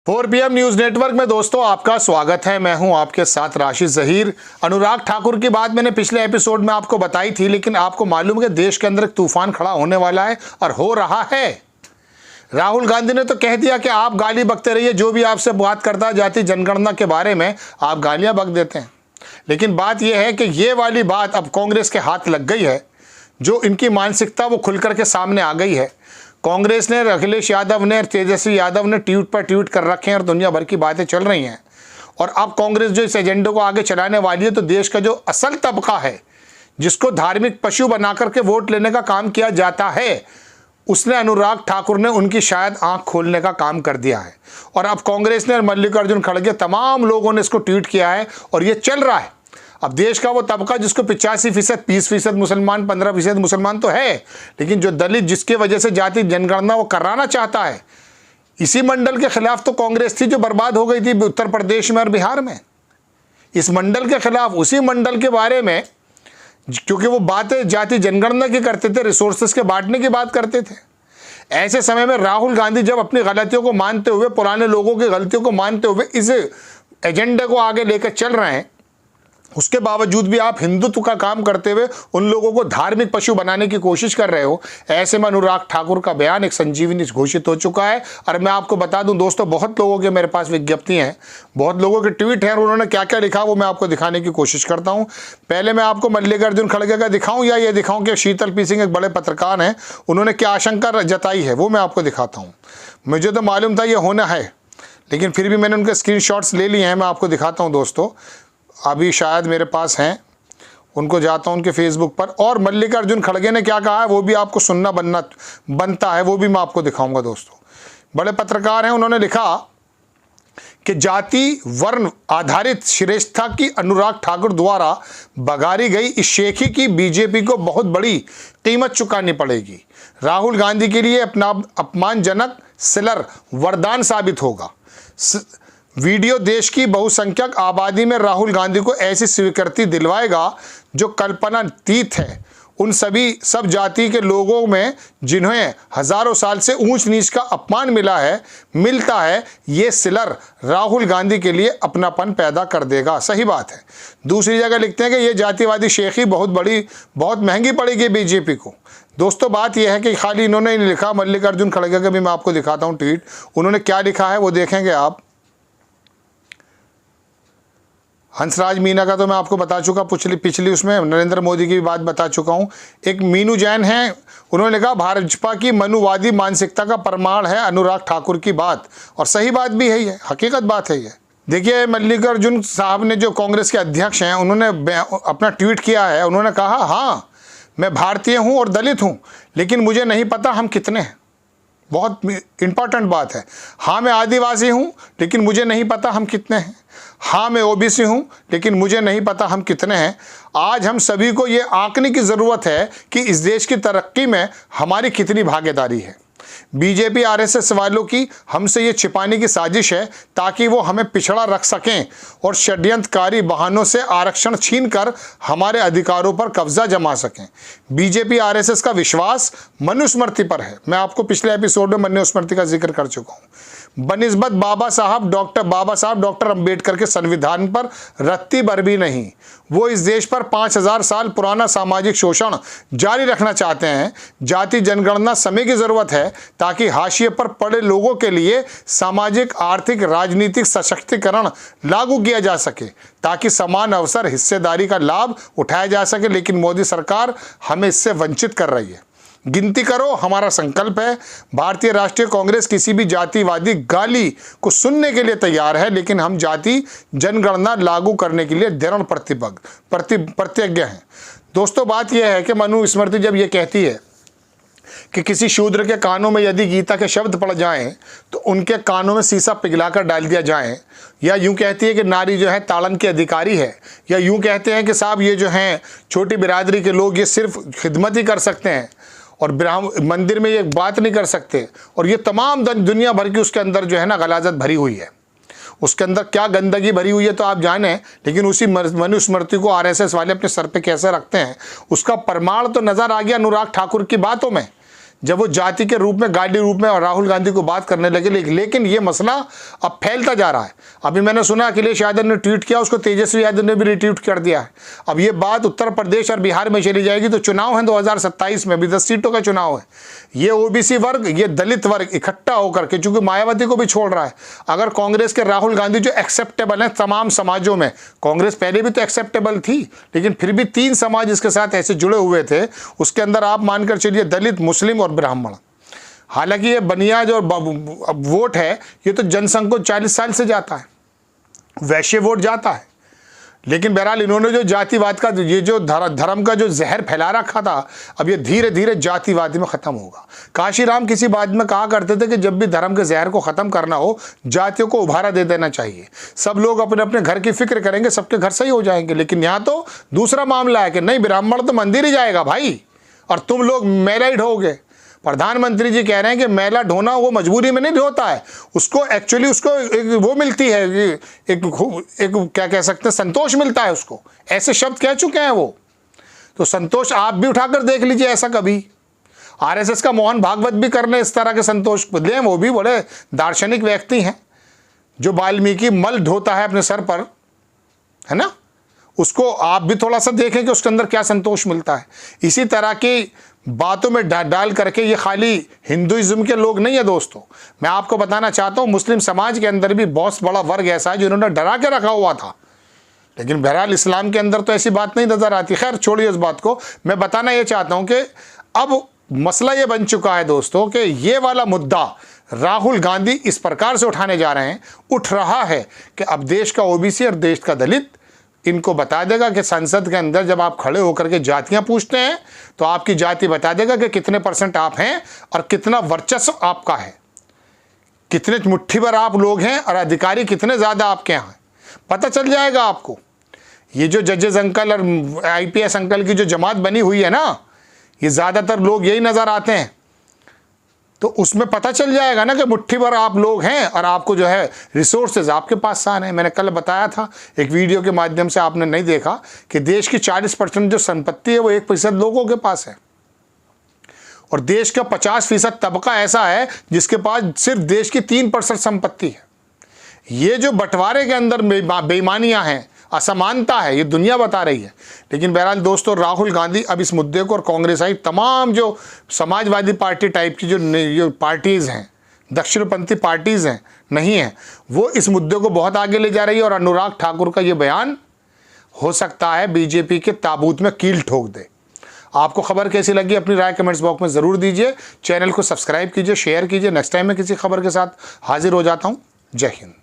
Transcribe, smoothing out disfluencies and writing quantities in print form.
4 PM news network में दोस्तों आपका स्वागत है। मैं हूं आपके साथ राशिद जहीर। अनुराग ठाकुर की बात मैंने पिछले एपिसोड में आपको बताई थी, लेकिन आपको मालूम है कि देश के अंदर एक तूफान खड़ा होने वाला है और हो रहा है। राहुल गांधी ने तो कह दिया कि आप गाली बकते रहिए, जो भी आपसे बात करता है जाति जनगणना के बारे में आप गालियां बक देते हैं। लेकिन बात यह है कि ये वाली बात अब कांग्रेस के हाथ लग गई है। जो इनकी मानसिकता वो खुल करके सामने आ गई है। कांग्रेस ने, अखिलेश यादव ने, तेजस्वी यादव ने ट्वीट पर ट्वीट कर रखे हैं और दुनिया भर की बातें चल रही हैं। और अब कांग्रेस जो इस एजेंडे को आगे चलाने वाली है, तो देश का जो असल तबका है, जिसको धार्मिक पशु बना करके वोट लेने का काम किया जाता है, उसने, अनुराग ठाकुर ने उनकी शायद आंख खोलने का काम कर दिया है। और अब कांग्रेस ने और मल्लिकार्जुन खड़गे तमाम लोगों ने इसको ट्वीट किया है और ये चल रहा है। अब देश का वो तबका जिसको 85%, 20% मुसलमान, 15% मुसलमान तो है, लेकिन जो दलित, जिसके वजह से जाति जनगणना वो कराना चाहता है, इसी मंडल के खिलाफ तो कांग्रेस थी जो बर्बाद हो गई थी उत्तर प्रदेश में और बिहार में। इस मंडल के खिलाफ, उसी मंडल के बारे में, क्योंकि वो बातें जाति जनगणना की करते थे, रिसोर्सेस के बांटने की बात करते थे। ऐसे समय में राहुल गांधी जब अपनी गलतियों को मानते हुए, पुराने लोगों की गलतियों को मानते हुए इस एजेंडे को आगे लेकर चल रहे हैं, उसके बावजूद भी आप हिंदुत्व का काम करते हुए उन लोगों को धार्मिक पशु बनाने की कोशिश कर रहे हो। ऐसे में अनुराग ठाकुर का बयान एक संजीवनी घोषित हो चुका है। और मैं आपको बता दूं दोस्तों, बहुत लोगों के मेरे पास विज्ञप्ति हैं, बहुत लोगों के ट्वीट हैं, और उन्होंने क्या क्या लिखा वो मैं आपको दिखाने की कोशिश करता हूं। पहले मैं आपको मल्लिकार्जुन खड़गे का दिखाऊं या ये दिखाऊं कि शीतल पी सिंह एक बड़े पत्रकार हैं, उन्होंने क्या आशंका जताई है, वो मैं आपको दिखाता हूँ। मुझे तो मालूम था ये होना है, लेकिन फिर भी मैंने उनके स्क्रीनशॉट्स ले लिए हैं। मैं आपको दिखाता हूँ दोस्तों, अभी शायद मेरे पास हैं, उनको जाता हूं उनके फेसबुक पर। और मल्लिकार्जुन खड़गे ने क्या कहा है वो भी आपको सुनना बनता है, वो भी मैं आपको दिखाऊंगा दोस्तों। बड़े पत्रकार हैं, उन्होंने लिखा कि जाति वर्ण आधारित श्रेष्ठता की अनुराग ठाकुर द्वारा बघारी गई इस शेखी की बीजेपी को बहुत बड़ी कीमत चुकानी पड़ेगी। राहुल गांधी के लिए अपना अपमानजनक सिलर वरदान साबित होगा। वीडियो देश की बहुसंख्यक आबादी में राहुल गांधी को ऐसी स्वीकृति दिलवाएगा जो कल्पनातीत है उन सब जाति के लोगों में जिन्हें हजारों साल से ऊंच नीच का अपमान मिलता है। ये सिलर राहुल गांधी के लिए अपनापन पैदा कर देगा। सही बात है। दूसरी जगह लिखते हैं कि ये जातिवादी शेखी बहुत महंगी पड़ेगी बीजेपी को। दोस्तों बात यह है कि खाली इन्होंने नहीं लिखा, मल्लिकार्जुन खड़गे का भी मैं आपको दिखाता हूँ ट्वीट, उन्होंने क्या लिखा है वो देखेंगे आप। हंसराज मीना का तो मैं आपको बता चुका, पिछली उसमें नरेंद्र मोदी की भी बात बता चुका हूं। एक मीनू जैन है, उन्होंने लिखा भाजपा की मनुवादी मानसिकता का प्रमाण है अनुराग ठाकुर की बात। और सही बात भी है, ये हकीकत बात है। ये देखिए, मल्लिकार्जुन साहब ने, जो कांग्रेस के अध्यक्ष हैं, उन्होंने अपना ट्वीट किया है। उन्होंने कहा, हाँ मैं भारतीय हूँ और दलित हूँ, लेकिन मुझे नहीं पता हम कितने हैं। बहुत इंपॉर्टेंट बात है। हाँ मैं आदिवासी हूँ, लेकिन मुझे नहीं पता हम कितने हैं। हाँ मैं ओबीसी हूँ, लेकिन मुझे नहीं पता हम कितने हैं। आज हम सभी को ये आंकने की ज़रूरत है कि इस देश की तरक्की में हमारी कितनी भागीदारी है। बीजेपी आरएसएस वालों की हमसे ये छिपाने की साजिश है ताकि वो हमें पिछड़ा रख सकें और षड्यंत्रकारी बहानों से आरक्षण छीनकर हमारे अधिकारों पर कब्जा जमा सकें। बीजेपी आरएसएस का विश्वास मनुस्मृति पर है। मैं आपको पिछले एपिसोड में मनुस्मृति का जिक्र कर चुका हूँ। बनिस्बत बाबा साहब डॉक्टर अंबेडकर के संविधान पर रत्ती भर भी नहीं। वो इस देश पर 5000 साल पुराना सामाजिक शोषण जारी रखना चाहते हैं। जाति जनगणना समय की जरूरत है ताकि हाशिए पर पड़े लोगों के लिए सामाजिक, आर्थिक, राजनीतिक सशक्तिकरण लागू किया जा सके, ताकि समान अवसर, हिस्सेदारी का लाभ उठाया जा सके। लेकिन मोदी सरकार हमें इससे वंचित कर रही है। गिनती करो हमारा संकल्प है। भारतीय राष्ट्रीय कांग्रेस किसी भी जातिवादी गाली को सुनने के लिए तैयार है, लेकिन हम जाति जनगणना लागू करने के लिए दृढ़ प्रतिज्ञ हैं। दोस्तों बात यह है कि मनुस्मृति जब ये कहती है कि किसी शूद्र के कानों में यदि गीता के शब्द पड़ जाएं तो उनके कानों में शीशा पिघलाकर डाल दिया जाए, या यूं कहती है कि नारी जो है ताड़न की अधिकारी है, या यूं कहते हैं कि साहब ये जो हैं छोटी बिरादरी के लोग ये सिर्फ खिदमत ही कर सकते हैं और मंदिर में ये बात नहीं कर सकते, और ये तमाम दुनिया भर की उसके अंदर जो है ना गलाजत भरी हुई है। उसके अंदर क्या गंदगी भरी हुई है तो आप जाने, लेकिन उसी मनुस्मृति को आरएसएस वाले अपने सर पे कैसे रखते हैं उसका प्रमाण तो नजर आ गया अनुराग ठाकुर की बातों में। जब वो जाति के रूप में, गाली रूप में और राहुल गांधी को बात करने लगे। लेकिन ये मसला अब फैलता जा रहा है। अभी मैंने सुना अखिलेश यादव ने ट्वीट किया, उसको तेजस्वी यादव ने भी रिट्वीट कर दिया है। अब ये बात उत्तर प्रदेश और बिहार में चली जाएगी तो चुनाव है 2027 में, भी 10 सीटों का चुनाव है। ये ओबीसी वर्ग, ये दलित वर्ग इकट्ठा होकर के, चूंकि मायावती को भी छोड़ रहा है, अगर कांग्रेस के राहुल गांधी जो एक्सेप्टेबल है तमाम समाजों में, कांग्रेस पहले भी तो एक्सेप्टेबल थी लेकिन फिर भी 3 समाज इसके साथ ऐसे जुड़े हुए थे, उसके अंदर आप मानकर चलिए दलित, मुस्लिम और ब्राह्मण। हालांकि ये बुनियाद और वोट है, ये तो जनसंघ को 40 साल से जाता है, वैश्य वोट जाता है। लेकिन बहरहाल इन्होंने जो जातिवाद का, ये जो धर्म का जो जहर फैला रखा था, अब ये धीरे धीरे जातिवाद में ख़त्म होगा। काशीराम किसी बात में कहा करते थे कि जब भी धर्म के जहर को ख़त्म करना हो, जातियों को उभारा दे देना चाहिए। सब लोग अपने अपने घर की फिक्र करेंगे, सबके घर सही हो जाएंगे। लेकिन यहाँ तो दूसरा मामला है कि नहीं, ब्राह्मण तो मंदिर ही जाएगा भाई, और तुम लोग मेला ही ढोगे। प्रधानमंत्री जी कह रहे हैं कि मेला ढोना वो मजबूरी में नहीं ढोता है, उसको एक्चुअली उसको एक वो मिलती है, एक क्या कह सकते हैं, संतोष मिलता है उसको। ऐसे शब्द कह चुके हैं वो। तो संतोष आप भी उठाकर देख लीजिए ऐसा कभी। आरएसएस का मोहन भागवत भी करने इस तरह के संतोष दें, वो भी बड़े दार्शनिक व्यक्ति हैं। जो वाल्मीकि मल ढोता है अपने सर पर, है ना, उसको आप भी थोड़ा सा देखें कि उसके अंदर क्या संतोष मिलता है। इसी तरह की बातों में डाल करके, ये खाली हिंदुइज्म के लोग नहीं है दोस्तों, मैं आपको बताना चाहता हूँ मुस्लिम समाज के अंदर भी बहुत बड़ा वर्ग ऐसा है जिन्होंने डरा के रखा हुआ था। लेकिन बहरहाल इस्लाम के अंदर तो ऐसी बात नहीं नज़र आती। खैर छोड़िए उस बात को। मैं बताना ये चाहता हूँ कि अब मसला ये बन चुका है दोस्तों कि ये वाला मुद्दा राहुल गांधी इस प्रकार से उठाने जा रहे हैं, उठ रहा है कि अब देश का ओबीसी और देश का दलित इनको बता देगा कि संसद के अंदर जब आप खड़े होकर के जातियां पूछते हैं तो आपकी जाति बता देगा कि कितने % आप हैं और कितना वर्चस्व आपका है, कितने मुट्ठी भर आप लोग हैं और अधिकारी कितने ज़्यादा आपके यहाँ हैं, पता चल जाएगा आपको। ये जो जजेस अंकल और IPS अंकल की जो जमात बनी हुई है ना, ये ज़्यादातर लोग यही नज़र आते हैं। तो उसमें पता चल जाएगा ना कि मुट्ठी भर आप लोग हैं और आपको जो है रिसोर्सेज आपके पास सारे हैं। मैंने कल बताया था एक वीडियो के माध्यम से, आपने नहीं देखा, कि देश की 40% जो संपत्ति है वो 1% लोगों के पास है, और देश का 50% तबका ऐसा है जिसके पास सिर्फ देश की 3% संपत्ति है। ये जो बंटवारे के अंदर बेईमानियां हैं, असमानता है, ये दुनिया बता रही है। लेकिन बहरहाल दोस्तों, राहुल गांधी अब इस मुद्दे को और कांग्रेस आई तमाम जो समाजवादी पार्टी टाइप की जो पार्टीज़ हैं, दक्षिणपंथी पार्टीज़ हैं, नहीं हैं, वो इस मुद्दे को बहुत आगे ले जा रही है। और अनुराग ठाकुर का ये बयान हो सकता है बीजेपी के ताबूत में कील ठोक दे। आपको खबर कैसी लगी अपनी राय कमेंट्स बॉक्स में ज़रूर दीजिए। चैनल को सब्सक्राइब कीजिए, शेयर कीजिए। नेक्स्ट टाइम मैं किसी खबर के साथ हाजिर हो जाता हूँ। जय हिंद।